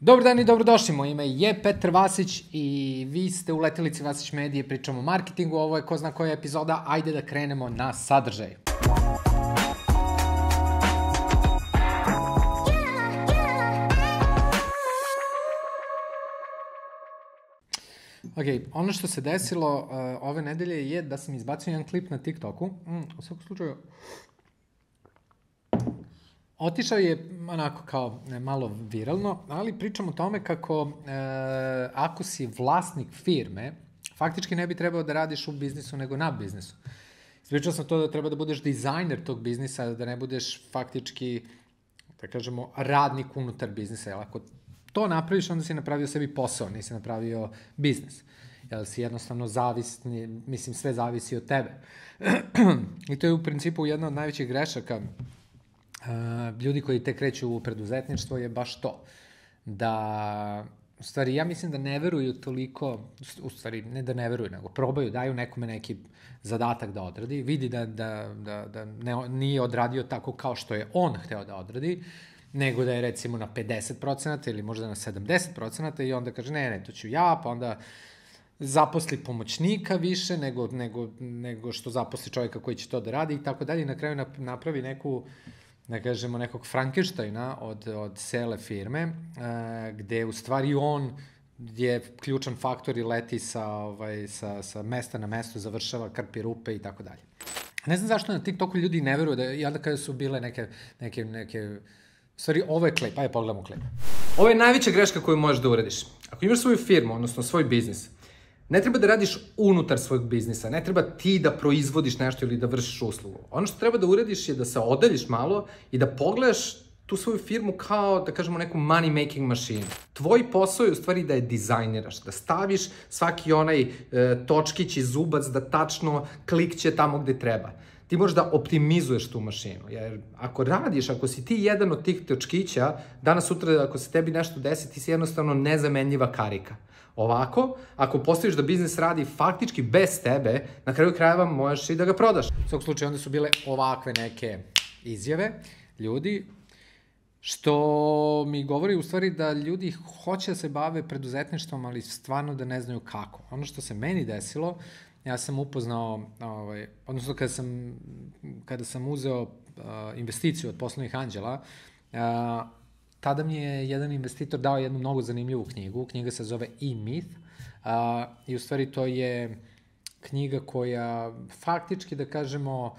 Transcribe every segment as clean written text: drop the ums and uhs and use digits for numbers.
Dobar dan i dobrodošli, moje ime je Petar Vasić i vi ste u Letelici Vasić Medije, pričamo o marketingu, ovo je ko zna koja epizoda, ajde da krenemo na sadržaj. Ok, ono što se desilo ove nedelje je da sam izbacio jedan klip na TikToku, u svakom slučaju otišao je onako kao malo viralno, ali pričam o tome kako ako si vlasnik firme, faktički ne bi trebao da radiš u biznisu nego na biznisu. Ispričao sam to da treba da budeš dizajner tog biznisa, da ne budeš faktički, da kažemo, radnik unutar biznisa. Jer ako to napraviš, onda si napravio sebi posao, nisi napravio biznis. Jer si jednostavno zavisni, mislim, sve zavisi od tebe. I to je u principu jedna od najvećih grešaka ljudi koji tek kreću u preduzetništvo je baš to. Da, u stvari, ja mislim da ne veruju toliko, u stvari, ne da ne veruju, nego probaju, daju nekome neki zadatak da odradi, vidi da nije odradio tako kao što je on hteo da odradi, nego da je recimo na 50% ili možda na 70% i onda kaže ne, to ću ja, pa onda zaposli pomoćnika više nego što zaposli čovjeka koji će to da radi i tako dalje. Na kraju napravi neku, da kažemo, nekog Frankensteina od cele firme, gde u stvari on je ključan faktor i leti sa mesta na mesto, završava, krpi rupe i tako dalje. Ne znam zašto na TikToku ljudi ne veruju i onda kada su bile neke... U stvari, ovo je klip, ajde pogledamo klip. Ovo je najveća greška koju možeš da uradiš. Ako imaš svoju firmu, odnosno svoj biznis, ne treba da radiš unutar svojeg biznisa, ne treba ti da proizvodiš nešto ili da vršiš uslugu. Ono što treba da uradiš je da se odaljiš malo i da pogledaš tu svoju firmu kao, da kažemo, neku money making mašinu. Tvoj posao je u stvari da je dizajniraš, da staviš svaki onaj točkić i zubac da tačno klikće tamo gde treba. Ti možeš da optimizuješ tu mašinu, jer ako radiš, ako si ti jedan od tih točkića, danas sutra ako se tebi nešto desi, ti si jednostavno nezamenljiva karika. Ovako, ako postaviš da biznis radi faktički bez tebe, na kraju krajeva možeš i da ga prodaš. U svakom slučaju, onda su bile ovakve neke izjave ljudi, što mi govori u stvari da ljudi hoće da se bave preduzetništvom, ali stvarno da ne znaju kako. Ono što se meni desilo, ja sam upoznao, odnosno kada sam uzeo investiciju od poslovnih anđela, tada mi je jedan investitor dao jednu mnogo zanimljivu knjigu. Knjiga se zove E-Myth i u stvari to je knjiga koja faktički, da kažemo,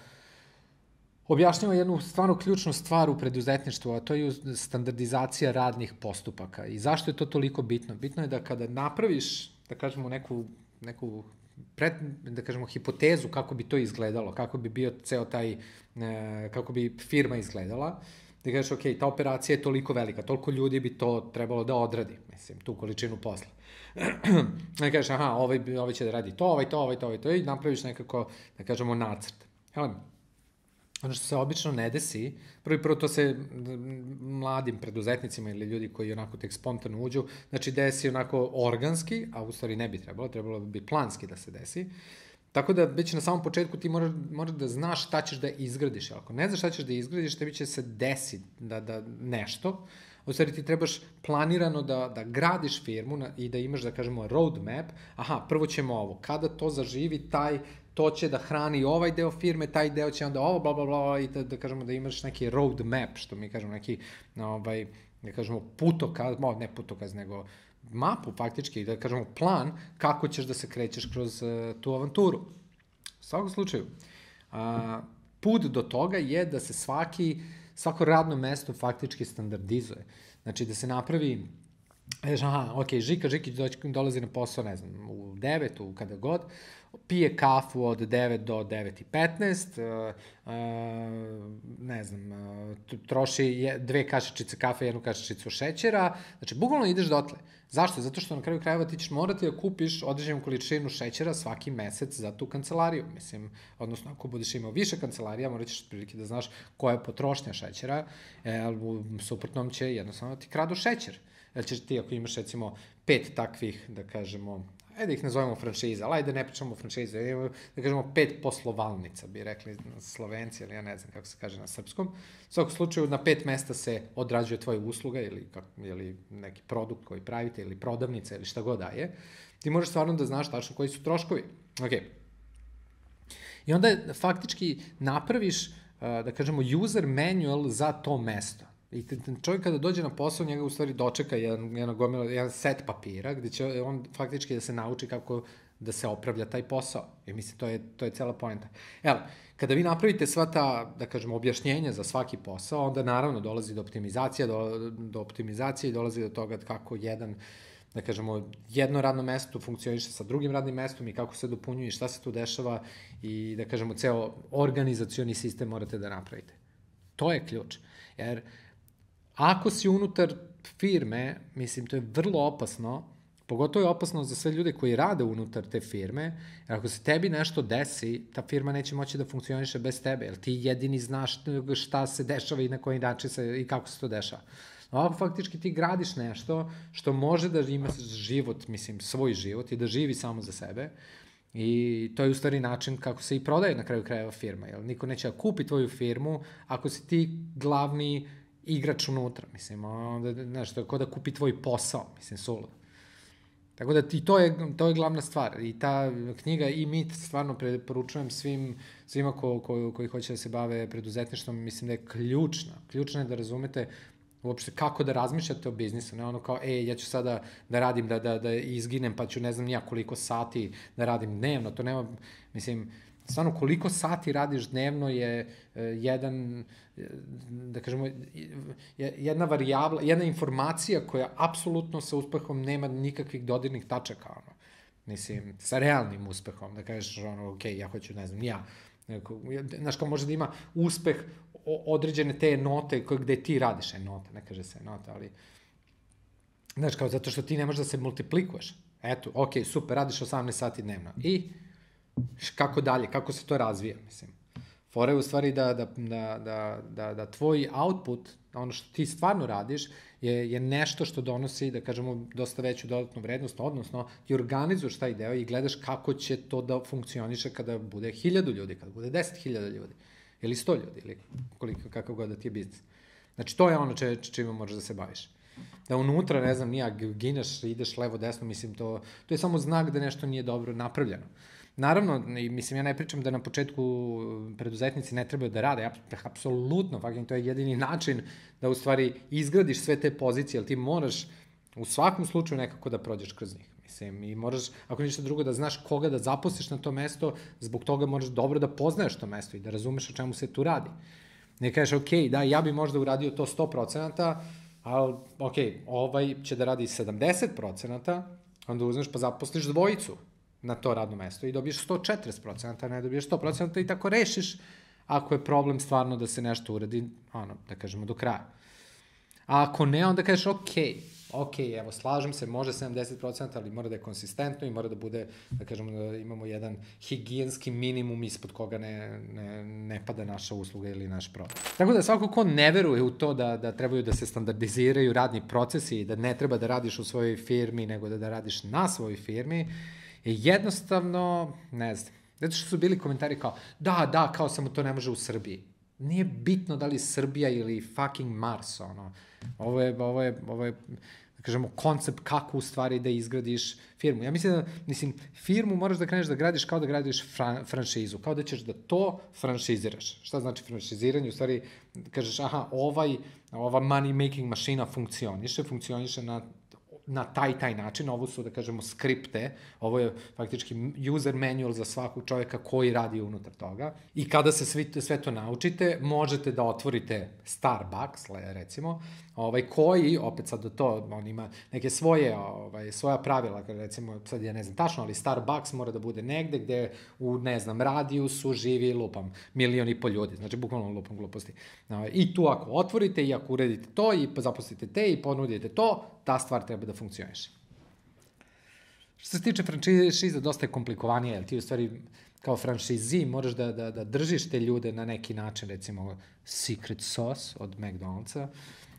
objašnjava jednu stvarno ključnu stvar u preduzetništvu, a to je standardizacija radnih postupaka. I zašto je to toliko bitno? Bitno je da kada napraviš, da kažemo, neku da kažemo, hipotezu kako bi to izgledalo, kako bi bio ceo taj, kako bi firma izgledala, da kažeš, ok, ta operacija je toliko velika, toliko ljudi bi to trebalo da odradi, mislim, tu količinu posla. Da kažeš, aha, ovaj će da radi to, ovaj to, i napraviš nekako, da kažemo, nacrt. Ono što se obično ne desi, prvo to se mladim preduzetnicima ili ljudi koji onako tek spontano uđu, znači desi onako organski, a u stvari ne bi trebalo bi planski da se desi. Tako da već na samom početku ti moraš da znaš šta ćeš da izgradiš. Ako ne znaš šta ćeš da izgradiš, tebi će se desiti da nešto. U stvari ti trebaš planirano da gradiš firmu i da imaš, da kažemo, roadmap. Aha, prvo ćemo ovo. Kada to zaživi, to će da hrani ovaj deo firme, taj deo će onda ovo, bla, bla, bla, i da kažemo da imaš neki roadmap, što mi kažemo, neki, da kažemo, putokaz, ne putokaz, nego mapu faktički, da kažemo plan kako ćeš da se krećeš kroz tu avanturu. U svakom slučaju, put do toga je da se svako radno mesto faktički standardizuje. Znači da se napravi, ok, Žikić dolazi na posao, ne znam, u 9, kada god, pije kafu od 9 do 9:15, ne znam, troši 2 kašičice kafe, 1 kašičicu šećera, znači bukvalno ideš dotle. Zašto? Zato što na kraju krajeva ti ćeš morati da kupiš određenu količinu šećera svaki mesec za tu kancelariju, mislim, odnosno ako budeš imao više kancelarija, morat ćeš prilike da znaš koja je potrošnja šećera, u suprotnom će jednostavno ti kradu šećer. Jer ćeš ti, ako imaš recimo 5 takvih, da kažemo, ajde ih nazovemo franšiza, ali ajde ne pričamo o franšizi, da kažemo 5 poslovalnica, bi rekli Slovenci, ali ja ne znam kako se kaže na srpskom. U svakom slučaju, na 5 mesta se odrađuje tvoja usluga ili neki produkt koji pravite, ili prodavnica, ili šta god da je. Ti možeš stvarno da znaš tačno koji su troškovi. Ok. I onda faktički napraviš, da kažemo, user manual za to mesto. I čovjek kada dođe na posao, njega u stvari dočeka jedan set papira, gde će on faktički da se nauči kako da se opravlja taj posao. I mislim, to je cela poenta. Evo, kada vi napravite sva ta, da kažemo, objašnjenja za svaki posao, onda naravno dolazi do optimizacije i dolazi do toga kako da kažemo, jedno radno mesto funkcioniše sa drugim radnim mestom i kako se dopunjuje i šta se tu dešava i, da kažemo, ceo organizacioni sistem morate da napravite. To je ključ. Jer ako si unutar firme, mislim, to je vrlo opasno, pogotovo je opasno za sve ljude koji rade unutar te firme, jer ako se tebi nešto desi, ta firma neće moći da funkcioniše bez tebe, jer ti jedini znaš šta se dešava i na koji način i kako se to dešava. Ovako faktički ti gradiš nešto što može da ima život, mislim, svoj život i da živi samo za sebe i to je u stvari način kako se i prodaje na kraju krajeva firma, jer niko neće da kupi tvoju firmu ako si ti glavni igrač unutra, mislim, onda, znaš, to je kao da kupi tvoj posao, mislim, suludo. Tako da i to je glavna stvar i ta knjiga i mit stvarno preporučujem svima koji hoće da se bave preduzetništvom, mislim da je ključna je da razumete uopšte kako da razmišljate o biznisu, ne ono kao, ja ću sada da radim, da izginem, pa ću ne znam nija koliko sati da radim dnevno, to nema, mislim, stvarno koliko sati radiš dnevno je da kažemo, jedna varijabla, jedna informacija koja apsolutno sa uspehom nema nikakvih dodirnih tačaka, ono. Mislim, sa realnim uspehom, da kažeš, ono, ok, ja hoću, ne znam, znaš, kao može da ima uspeh određene te note gde ti radiš, nota, ne kaže se nota, ali, znaš, kao zato što ti ne možeš da se multiplikuješ. Eto, ok, super, radiš 18 sati dnevno. I kako dalje, kako se to razvija, mislim. Fora je u stvari da tvoj output, ono što ti stvarno radiš, je nešto što donosi, da kažemo, dosta veću dodatnu vrednost, odnosno ti organizuješ taj deo i gledaš kako će to da funkcioniše kada bude 1000 ljudi, kada bude 10.000 ljudi, ili 100 ljudi, ili kakav god da ti je biznis. Znači, to je ono čime možeš da se baviš. Da unutra, ne znam, gineš, ideš levo, desno, mislim, to je samo znak da nešto nije dobro napravljeno. Naravno, mislim, ja ne pričam da na početku preduzetnici ne trebaju da rade, apsolutno, to je jedini način da u stvari izgradiš sve te pozicije, jer ti moraš u svakom slučaju nekako da prođeš kroz njih. Mislim, i moraš, ako ništa drugo, da znaš koga da zaposliš na to mesto, zbog toga moraš dobro da poznaješ to mesto i da razumeš o čemu se tu radi. Ne kažeš, ok, da, ja bi možda uradio to 100%, ali, ok, ovaj će da radi 70%, onda uzmeš pa zaposliš dvojicu na to radno mesto i dobiješ 140%, ne dobiješ 100% i tako rešiš ako je problem stvarno da se nešto uradi, ono, da kažemo, do kraja. A ako ne, onda kažeš, ok, evo, slažem se, može 70%, ali mora da je konsistentno i mora da bude, da kažemo, da imamo jedan higijenski minimum ispod koga ne pada naša usluga ili naš produkt. Tako da svako ko ne veruje u to da trebaju da se standardiziraju radni procesi i da ne treba da radiš u svojoj firmi, nego da radiš na svojoj firmi, jednostavno, ne znam, zato što su bili komentari kao, da, kao samo to ne može u Srbiji. Nije bitno da li Srbija ili fucking Mars, ono. Ovo je, da kažemo, koncept kako u stvari da izgradiš firmu. Ja mislim, firmu moraš da kreneš da gradiš kao da gradiš franšizu, kao da ćeš da to franšiziraš. Šta znači franšiziranje? U stvari, kažeš, ova money making mašina funkcioniše na taj način, ovo su, da kažemo, skripte, ovo je faktički user manual za svakog čoveka koji radi unutar toga i kada se sve to naučite, možete da otvorite Starbucks, recimo, koji, opet sad do to, on ima neke svoja pravila, recimo, sad ja ne znam tačno, ali Starbucks mora da bude negde gde u, ne znam, radijusu živi, lupam, 1,5 miliona ljudi, znači bukvalno lupam gluposti. I tu ako otvorite i ako uredite to i zaposlite te i ponudite to, ta stvar treba da funkcioniše. Što se tiče franšiza, dosta je komplikovanije, jer ti u stvari kao franšizi moraš da držiš te ljude na neki način, recimo Secret Sauce od McDonald'sa,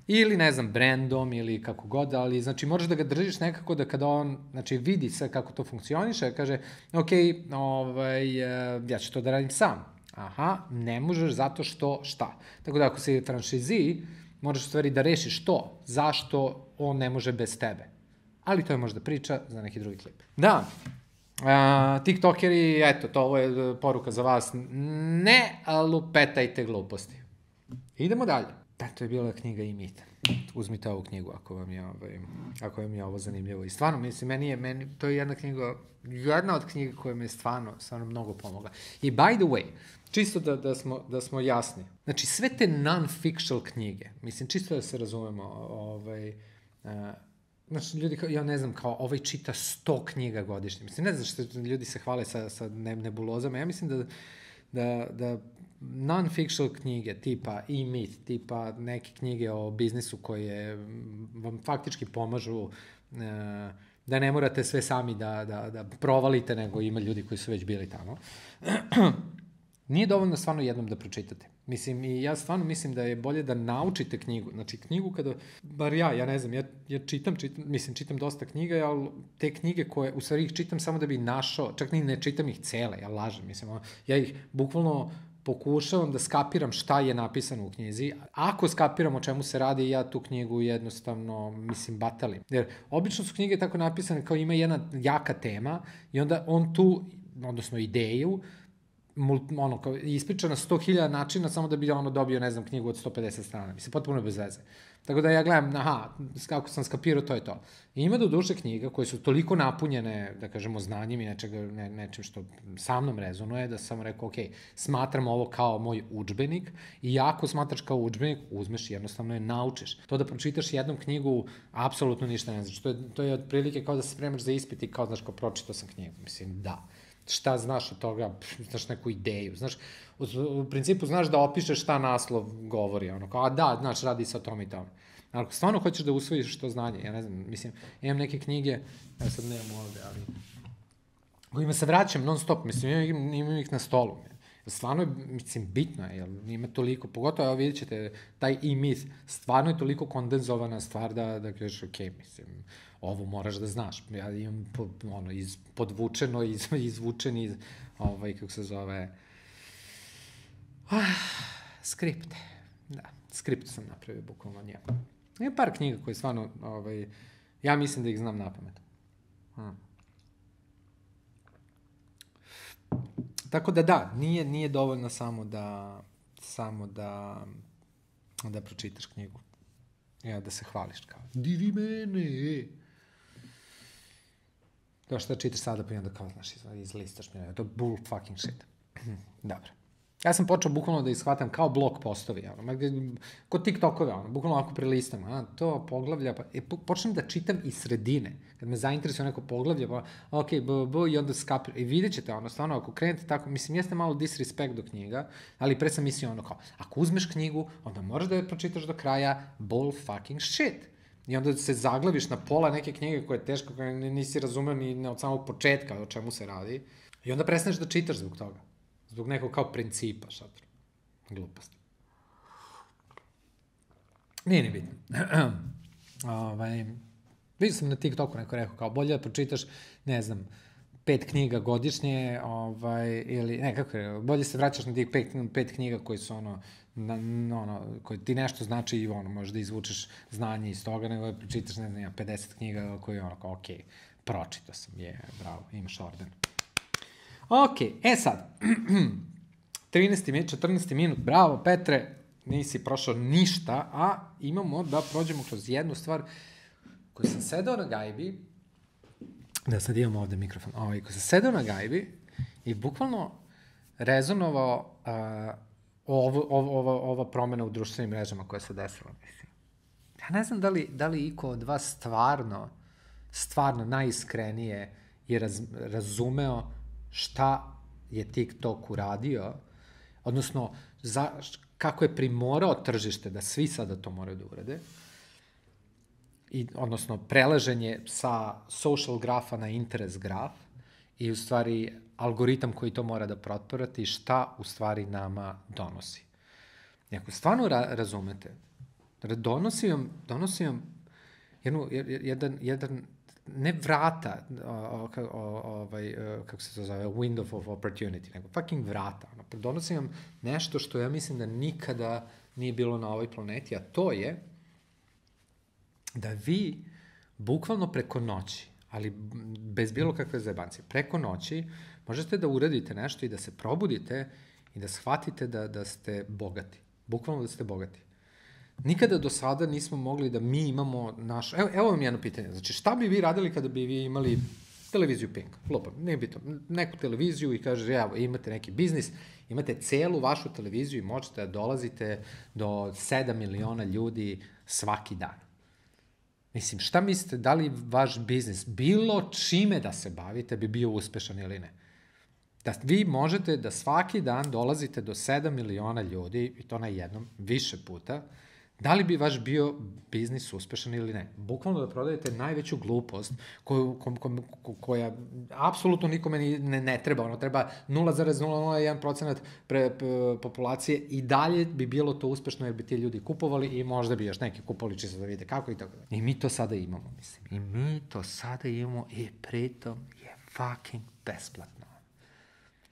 Ili, ne znam, brandom ili kako god, ali znači moraš da ga držiš nekako da kada on znači, vidi sve kako to funkcioniše, kaže, ok, ja ću to da radim sam. Aha, ne možeš zato što šta. Tako da ako si franšizi, moraš u stvari da rešiš to, zašto on ne može bez tebe. Ali to je možda priča za neki drugi klip. Da, tiktokeri, eto, ovo je poruka za vas, ne lupetajte gluposti. Idemo dalje. To je bila knjiga i mit. Uzmite ovu knjigu ako vam je ovo zanimljivo. I stvarno, meni to je jedna od knjiga koja mi je stvarno mnogo pomogla. I by the way, čisto da smo jasni, znači sve te non-fictional knjige, mislim, čisto da se razumemo, znači, ljudi, ja ne znam, kao ovaj čita 100 knjiga godišnje. Mislim, ne znam što ljudi se hvale sa nebulozama. Ja mislim da non-fictional knjige, tipa e-myth, tipa neke knjige o biznisu koje vam faktički pomažu da ne morate sve sami da provalite, nego ima ljudi koji su već bili tamo. Nije dovoljno stvarno jednom da pročitate. Mislim, i ja stvarno mislim da je bolje da naučite knjigu. Znači, knjigu kada, bar ja ne znam, ja čitam dosta knjiga, ali te knjige koje, u stvari ih čitam samo da bi našao, čak ni ne čitam ih cele, ja lažem, mislim, ja ih bukvalno pokušavam da skapiram šta je napisano u knjizi. Ako skapiram o čemu se radi, ja tu knjigu jednostavno, mislim, batalim. Jer obično su knjige tako napisane kao ima jedna jaka tema i onda on tu, odnosno ideju, ispriča na 100.000 načina samo da bi dobio, ne znam, knjigu od 150 strana. Mislim, potpuno bez veze. Tako da ja gledam, kako sam skapirao, to je to. I ima do duše knjiga koje su toliko napunjene, da kažemo, znanjem i nečim što sa mnom rezonuje, da sam rekao, ok, smatram ovo kao moj udžbenik i ako smatraš kao udžbenik, uzmeš i jednostavno je naučiš. To da pročitaš jednom knjigu, apsolutno ništa ne znaš. To je otprilike kao da se spremaš za ispit i kao, znaš, kao pročitao sam knjigu. Mislim, da. Šta znaš od toga, znaš neku ideju, znaš, u principu znaš da opišeš šta naslov govori, znaš, radi se o tom i tom. Ali ako stvarno hoćeš da usvojiš to znanje, ja ne znam, mislim, imam neke knjige, ja sad nemam ovde, ali kojima se vraćam non stop, mislim, imam ih na stolu. Stvarno je, mislim, bitno je, jer ima toliko, pogotovo, evo vidjet ćete, taj e-myth, stvarno je toliko kondenzovana stvar da kažeš, ok, mislim, ovo moraš da znaš. Ja imam podvučeno, izvučen iz, kako se zove, skripte. Da, skript sam napravio bukvalno njemu. Ima par knjiga koje stvarno, ja mislim da ih znam napamet. Tako da, nije dovoljno samo da pročitaš knjigu. Ja, da se hvališ kao, divi mene. To što čitaš sada, pa i onda kao, znaš, izlistaš mi, to je bull fucking shit. Dobro. Ja sam počeo bukvalno da ishvatam kao blog postovi, kod TikTokove, bukvalno ako prelistam, to poglavlja, počnem da čitam iz sredine, kad me zainteresuje neko poglavlje, pa ok, i onda skapir, i vidjet ćete, stvarno, ako krenete tako, mislim, jeste malo disrespect do knjiga, ali pre sam mislio kao, ako uzmeš knjigu, onda moraš da je pročitaš do kraja, bull fucking shit. I onda se zaglaviš na pola neke knjige koje je teško, koje nisi razumeo ni od samog početka o čemu se radi, i onda prestaneš da čitaš zbog toga. Zbog nekog kao principa, šatro. Glupost. Nije ni bitno. Vidio sam na TikToku neko rekao kao bolje da pročitaš, ne znam, 5 knjiga godišnje, ili, ne, kako je, bolje se vraćaš na tih 5 knjiga koji su koji ti nešto znači i možeš da izvučeš znanje iz toga, nego da pročitaš, ne znam, 50 knjiga koji ok, pročitao sam, bravo, imaš orden. Ok, sad, 14. minut, bravo Petre, nisi prošao ništa, a imamo da prođemo kroz jednu stvar koju sam sedao na gajbi, da sad imamo ovde mikrofon, koju sam sedao na gajbi i bukvalno rezonovao ova promena u društvenim mrežama koja se desila. Ja ne znam da li iko od vas stvarno najiskrenije je razumeo šta je TikTok uradio, odnosno kako je primorao tržište da svi sada to moraju da urade, odnosno prelaženje sa social grafa na interest graf i u stvari algoritam koji to mora da protporati, šta u stvari nama donosi. I ako stvarno razumete Donosi vam jedan ne vrata, kako se to zove, window of opportunity, nego fucking vrata. Donosi vam nešto što ja mislim da nikada nije bilo na ovoj planeti, a to je da vi bukvalno preko noći, ali bez bilo kakve zajebancije, preko noći možete da uradite nešto i da se probudite i da shvatite da ste bogati. Bukvalno da ste bogati. Nikada do sada nismo mogli da mi imamo naš... Evo vam jedno pitanje. Znači, šta bi vi radili kada bi vi imali televiziju Pink? Lupam, nije bitno. Neku televiziju i kaže, evo, imate neki biznis, imate celu vašu televiziju i možete da dolazite do 7 miliona ljudi svaki dan. Mislim, šta mislite, da li vaš biznis, bilo čime da se bavite, bi bio uspešan ili ne? Da vi možete da svaki dan dolazite do 7 miliona ljudi, i to na jednom, više puta, da li bi vaš bio biznis uspešan ili ne? Bukvalno da prodajete najveću glupost koja apsolutno nikome ne treba. Ono treba 0,001% populacije i dalje bi bilo to uspešno jer bi ti ljudi kupovali i možda bi još neki kupovali čisto da vide kako i tako da. I mi to sada imamo, mislim. I mi to sada imamo i pritom je fucking besplatno.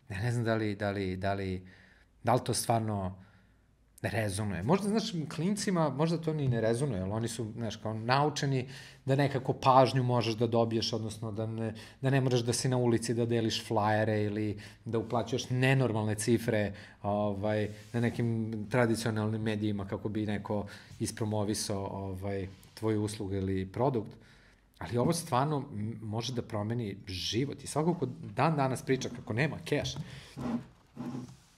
Ja ne znam da li to stvarno rezonuje. Možda, znaš, klincima, možda to ni ne rezonuje, ali oni su, znaš, kao naučeni da nekako pažnju možeš da dobiješ, odnosno da ne moraš da si na ulici da deliš flajere ili da uplaćuješ nenormalne cifre na nekim tradicionalnim medijima kako bi neko ispromovisao tvoju uslugu ili produkt. Ali ovo stvarno može da promeni život. I svako ko dan danas priča kako nema keš,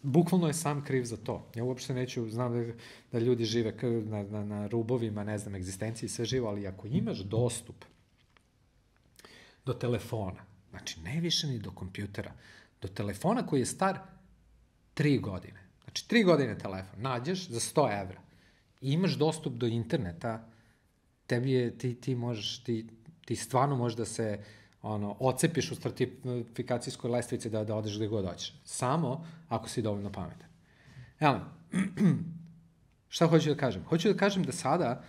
bukvalno je sam kriv za to. Ja uopšte neću, znam da ljudi žive na rubovima, ne znam, egzistencije i sve živo, ali ako imaš dostup do telefona, znači ne više ni do kompjutera, do telefona koji je star 3 godine, znači 3 godine telefon, nađeš za 100 evra i imaš dostup do interneta, ti stvarno možeš da se ocepiš u stratifikacijskoj lestvici da odeš gde god hoćeš. Samo ako si dovoljno pametan. Evo, šta hoću da kažem? Hoću da kažem da sada,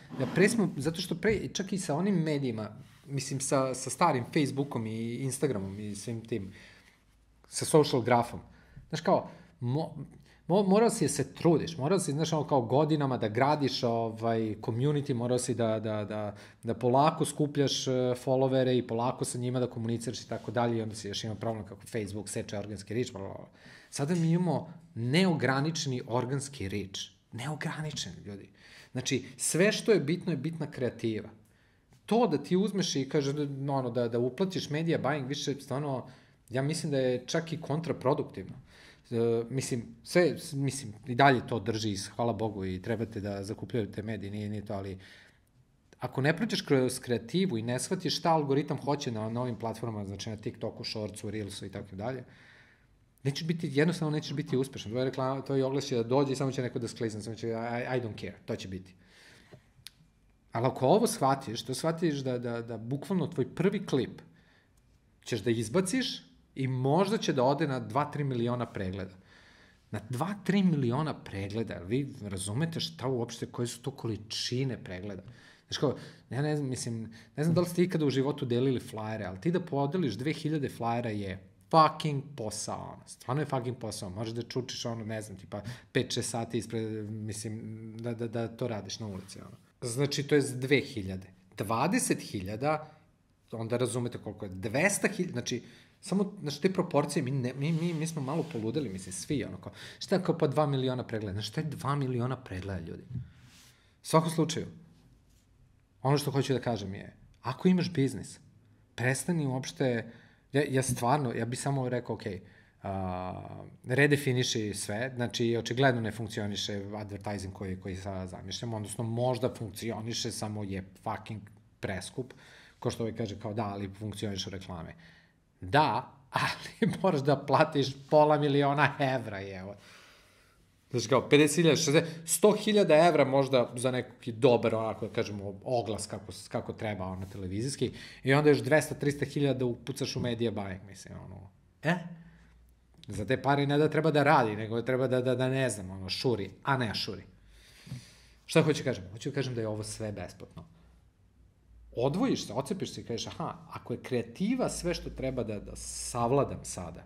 zato što čak i sa onim medijima, mislim sa starim Facebookom i Instagramom i svim tim, sa social grafom, znaš kao, morao si se trudiš, morao si, znaš, kao godinama da gradiš community, morao si da polako skupljaš followere i polako sa njima da komuniciraš i tako dalje, i onda si još ima problem kako Facebook seče organski reach, Sada mi imamo neograničeni organski reach. Neograničeni, ljudi. Znači, sve što je bitna kreativa. To da ti uzmeš i kaže, da uplatiš media buying više, stvarno, ja mislim da je čak i kontraproduktivno. Mislim, i dalje to drži, hvala Bogu, i trebate da zakupljujete medije, nije to, ali ako ne prođeš kroz kreativu i ne shvatiš šta algoritam hoće na novim platformama, znači na TikToku, Shortsu, Reelsu i tako dalje, jednostavno nećeš biti uspešan. To je oglas će da dođe i samo će neko da sklizne, samo će I don't care, to će biti. Ali ako ovo shvatiš, to shvatiš da bukvalno tvoj prvi klip ćeš da izbaciš i možda će da ode na 2-3 miliona pregleda. Na 2-3 miliona pregleda, vi razumete šta uopšte, koje su to količine pregleda? Znaš kao, ja ne znam da li ste ikada u životu delili flajere, ali ti da podeliš 2000 flajera je fucking posao, stvarno je fucking posao, možeš da čučiš ne znam, tipa 5-6 sati ispred, mislim, da to radiš na ulici, Znači, to je 2000. 20.000, onda razumete koliko je, 200.000, znači, samo, znači, te proporcije, mi smo malo poludeli, mislim, svi, šta je kao pa 2 miliona pregleda, znači, šta je 2 miliona pregleda, ljudi? U svakom slučaju, ono što hoću da kažem je, ako imaš biznis, prestani uopšte, ja bih samo rekao, redefiniši sve, znači, očigledno ne funkcioniše advertising koji sada zamišljamo, odnosno možda funkcioniše, samo je fucking preskup, ko što kaže kao da, ali funkcioniše reklame. Da, ali moraš da platiš $500.000 evo. Znači kao 50.000, 60, 100.000 evra možda za neki dobar, onako da kažemo, oglas kako treba, televizijski, i onda još 200-300.000 da upucaš u media buying, mislim, za te pare ne da treba da radi, nego treba da ne znam, šuri, a ne šuri. Šta hoću kažem? Hoću da kažem da je ovo sve besplatno. Odvojiš se, ocepiš se i kažeš, aha, ako je kreativa sve što treba da savladam sada,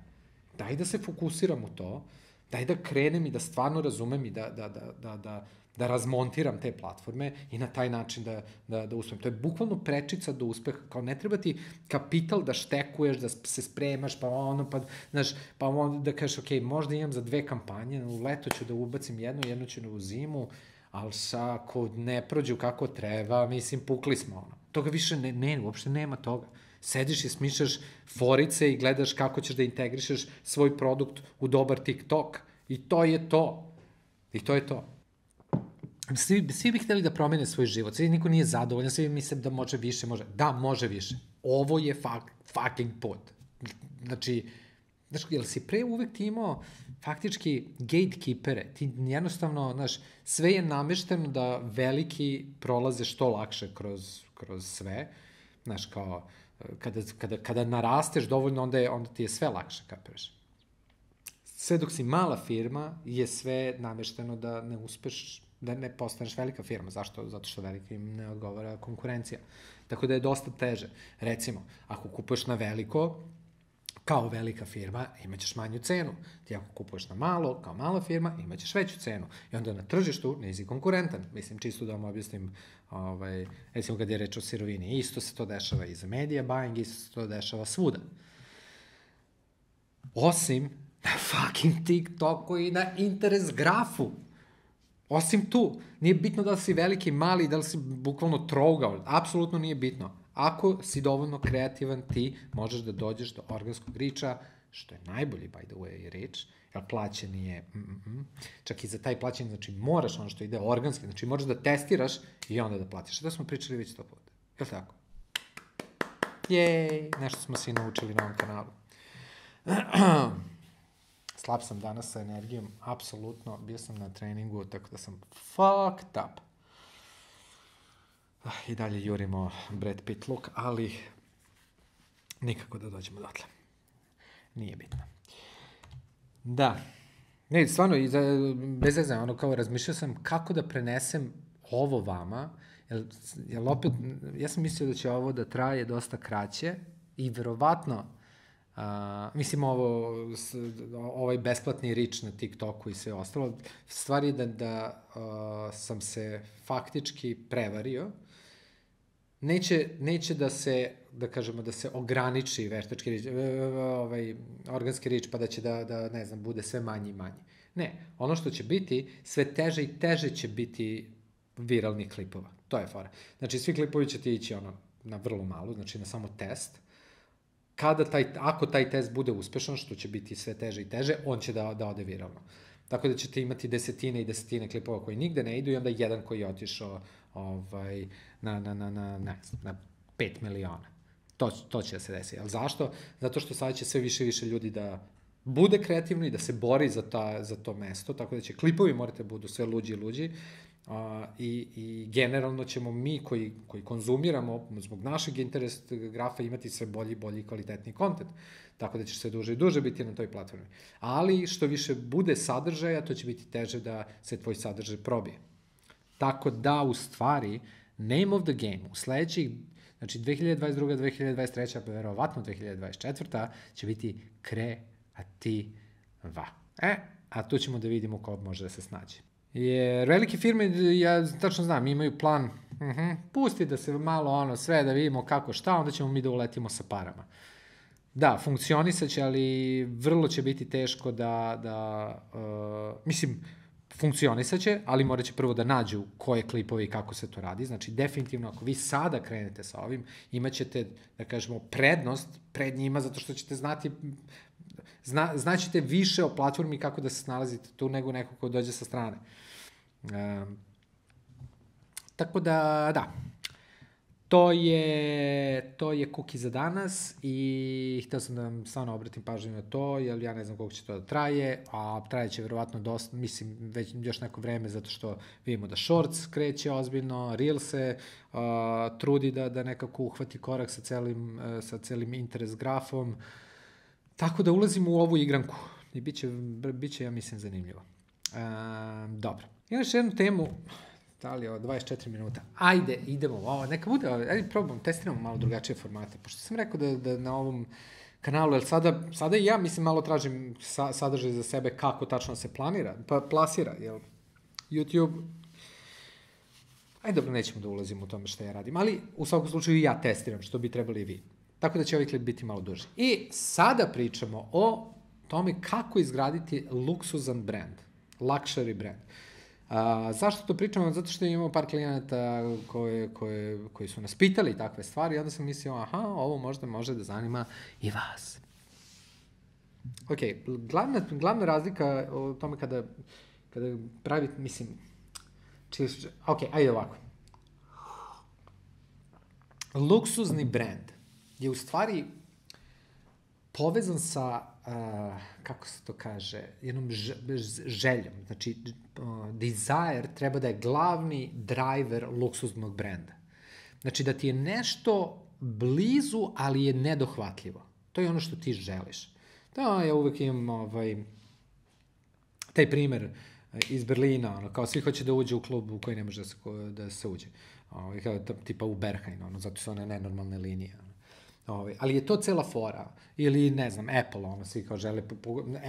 daj da se fokusiram u to, daj da krenem i da stvarno razumem i da razmontiram te platforme i na taj način da uspem. To je bukvalno prečica do uspeha, kao ne treba ti kapital da štekuješ, da se spremaš, pa onda da kažeš, ok, možda imam za 2 kampanje, u leto ću da ubacim jednu ću u zimu, ali ako ne prođu kako treba, mislim, pukli smo, ono. Toga više uopšte nema toga. Sediš i smišljaš forice i gledaš kako ćeš da integrišeš svoj produkt u dobar TikTok. I to je to. I to je to. Svi bi hteli da promene svoj život. Svi niko nije zadovoljan, svi misle da može više, može. Da, može više. Ovo je fucking put. Znači, jel si pre uvek ti imao faktički gatekeepere, ti jednostavno, znaš, sve je namešteno da veliki prolaze što lakše kroz sve, znaš, kao, kada narasteš dovoljno, onda ti je sve lakše, kapiraš. Sve dok si mala firma, je sve namešteno da ne uspeš, da ne postaneš velika firma. Zašto? Zato što velika im ne odgovara konkurencija. Tako da je dosta teže. Recimo, ako kupuješ na veliko, kao velika firma, imaćeš manju cenu. Ti ako kupuješ na malo, kao mala firma, imaćeš veću cenu. I onda na tržištu nisi konkurentan. Mislim, čisto da vam objasnim, recimo kad je reč o sirovini, isto se to dešava i za media buying, isto se to dešava svuda. Osim na fucking TikToku i na interes grafu. Osim tu. Nije bitno da li si veliki, mali, da li si bukvalno trougao. Apsolutno nije bitno. Ako si dovoljno kreativan, ti možeš da dođeš do organskog riča, što je najbolji, by the way, rič, jer plaćen je, čak i za taj plaćen, znači moraš ono što ide organski, znači moraš da testiraš i onda da platiš. Da smo pričali već 100 puta. Je li tako? Jej, nešto smo se i naučili na ovom kanalu. Slab sam danas sa energijom, apsolutno, bio sam na treningu, tako da sam fucked up. I dalje jurimo Brad Pitt look, ali nikako da dođemo dotle. Nije bitno. Da. Ne, stvarno, bez veze, ono kao razmišljao sam kako da prenesem ovo vama, jer opet, ja sam mislio da će ovo da traje dosta kraće i verovatno, mislim ovaj besplatni rič na TikToku i sve ostalo, stvar je da sam se faktički prevario. Neće da se, da kažemo, da se ograniči veštački rič, organski rič, pa da će da, ne znam, bude sve manji i manji. Ne, ono što će biti, sve teže i teže će biti viralnih klipova. To je fora. Znači, svi klipovi će ti ići na vrlo malo, znači na samo test. Ako taj test bude uspešan, što će biti sve teže i teže, on će da ode viralno. Tako da ćete imati desetine i desetine klipova koji nigde ne idu i onda jedan koji je otišao na 5 miliona. To će da se desi. Ali zašto? Zato što sada će sve više i više ljudi da bude kreativno i da se bori za to mesto, tako da će klipovi morate budu sve luđi i luđi. I generalno ćemo mi koji konzumiramo zbog našeg interesa grafa imati sve bolji i kvalitetniji kontent. Tako da će se duže i duže biti na toj platformi. Ali što više bude sadržaja, to će biti teže da se tvoj sadržaj probije. Tako da, u stvari, name of the game u sledećih, znači 2022. 2023. pa verovatno 2024. će biti kreativa. A tu ćemo da vidimo ko može da se snađe. Jer velike firme, ja tačno znam, imaju plan, pusti da se malo sve da vidimo kako šta, onda ćemo mi da uletimo sa parama. Da, funkcionisat će, ali vrlo će biti teško mislim, funkcionisat će, ali morat će prvo da nađu koje klipove i kako se to radi. Znači, definitivno, ako vi sada krenete sa ovim, imat ćete, da kažemo, prednost pred njima, zato što ćete znaćete više o platformi kako da se snalazite tu nego neko ko dođe sa strane. Tako da, to je cookie za danas i htio sam da vam stvarno obratim pažnju na to, jer ja ne znam koliko će to da traje, a traje će verovatno dosta, mislim, već još neko vreme, zato što vidimo da Shorts kreće ozbiljno, Reel se trudi da nekako uhvati korak sa celim interes grafom, tako da ulazimo u ovu igranku i bit će ja mislim, zanimljivo. Dobro. Imam još jednu temu, Da li je ovo 24 minuta? Ajde, idemo. Neka bude, ajde probam, testiramo malo drugačije formate. Pošto sam rekao da na ovom kanalu, jer sada i ja, mislim, malo tražim sadržaj za sebe kako tačno se plasira, jel? YouTube, ajde dobro, nećemo da ulazimo u tome što ja radim, ali u svakom slučaju i ja testiram, što bi trebali i vi. Tako da će ovaj klip biti malo duži. I sada pričamo o tome kako izgraditi luksuzan brand, luxury brand. Zašto to pričamo? Zato što imamo par klijenata koji su nas pitali takve stvari i onda sam mislio, ovo možda može da zanima i vas. Ok, glavna razlika o tome kada pravite, mislim, ok, ajde ovako. Luksuzni brand je u stvari povezan sa, kako se to kaže, jednom željom. Znači, desire treba da je glavni driver luksuznog brenda. Znači, da ti je nešto blizu, ali je nedohvatljivo. To je ono što ti želiš. Da, ja uvek imam taj primer iz Berlina, kao svi hoće da uđe u klub u koji ne može da se uđe. Tipa u Berghain, zato su one nenormalne linije. Ali je to cela fora. Ili, ne znam, Apple, svi kao žele,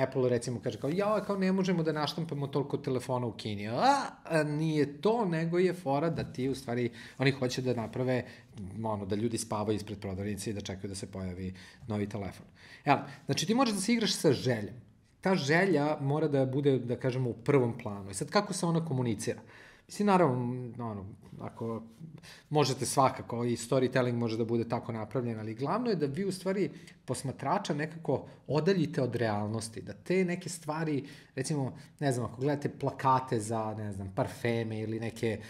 Apple recimo kaže kao ne možemo da naštampamo toliko telefona u Kini. Nije to, nego je fora da ti u stvari, oni hoće da naprave, da ljudi spavaju ispred prodavnice i da čekaju da se pojavi novi telefon. Znači ti možeš da se igraš sa željom. Ta želja mora da bude, da kažemo, u prvom planu. I sad kako se ona komunicira? Mislim, naravno, ako možete svakako, i storytelling može da bude tako napravljen, ali glavno je da vi u stvari posmatrača nekako odaljite od realnosti, da te neke stvari, recimo, ne znam, ako gledate plakate za, ne znam, parfeme ili neke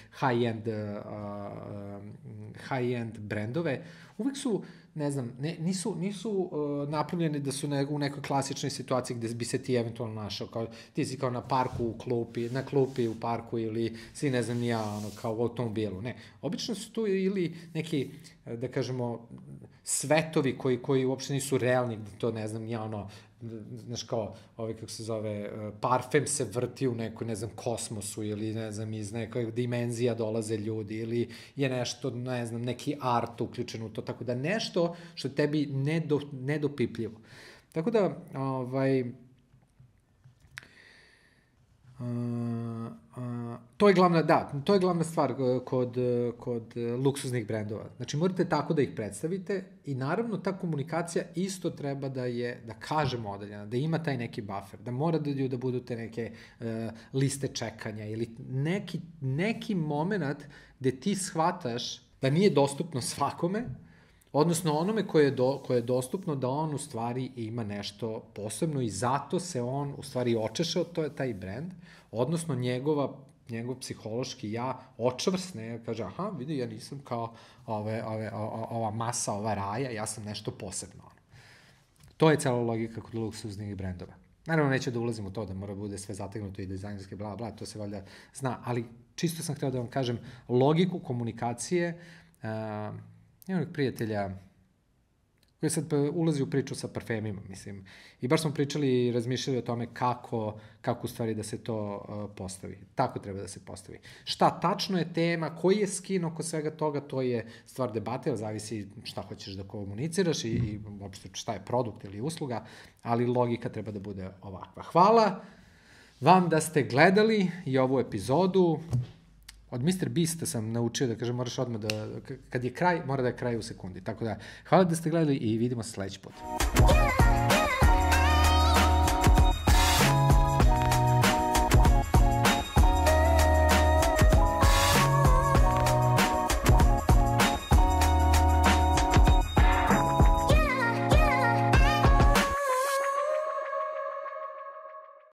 high-end brendove, uvek su, ne znam, nisu napravljeni da su u nekoj klasičnoj situaciji gde bi se ti eventualno našao, ti si kao na parku na klupi u parku ili si, ne znam, kao u automobilu, ne. Obično su tu ili neki, da kažemo, svetovi koji uopšte nisu realni, gde to, ne znam, znaš kao, kako se zove, parfem se vrti u nekoj, ne znam, kosmosu ili, ne znam, iz nekoj dimenzija dolaze ljudi ili je nešto, ne znam, neki art uključen u to, tako da nešto što tebi nedopipljivo. Tako da, to je glavna stvar kod luksuznih brendova. Znači, morate tako da ih predstavite i naravno ta komunikacija isto treba da je, da kažemo, odaljena, da ima taj neki buffer, da mora da budu te neke liste čekanja ili neki moment gde ti shvataš da nije dostupno svakome, odnosno onome koje je dostupno da on u stvari ima nešto posebno i zato se on u stvari očešao, to je taj brand, odnosno njegov psihološki ja očvrsne, kaže, vidi, ja nisam kao ova masa, ova raja, ja sam nešto posebno. To je cela logika kod luksuznih brendova. Naravno, neće da ulazim u to da mora bude sve zategnuto i dizajnerski, bla, bla, to se valjda zna, ali čisto sam hteo da vam kažem logiku komunikacije. Jednog prijatelja koji sad ulazi u priču sa parfemima, mislim. I baš smo pričali i razmišljali o tome kako u stvari da se to postavi. Tako treba da se postavi. Šta tačno je tema, koji je skin oko svega toga, to je stvar debate, zavisi šta hoćeš da komuniciraš i uopšte šta je produkt ili usluga, ali logika treba da bude ovakva. Hvala vam da ste gledali i ovu epizodu. Od Mr. Beasta sam naučio da kažem, moraš odmah kad je kraj, mora da je kraj u sekundi. Tako da, hvala da ste gledali i vidimo se sledeći put.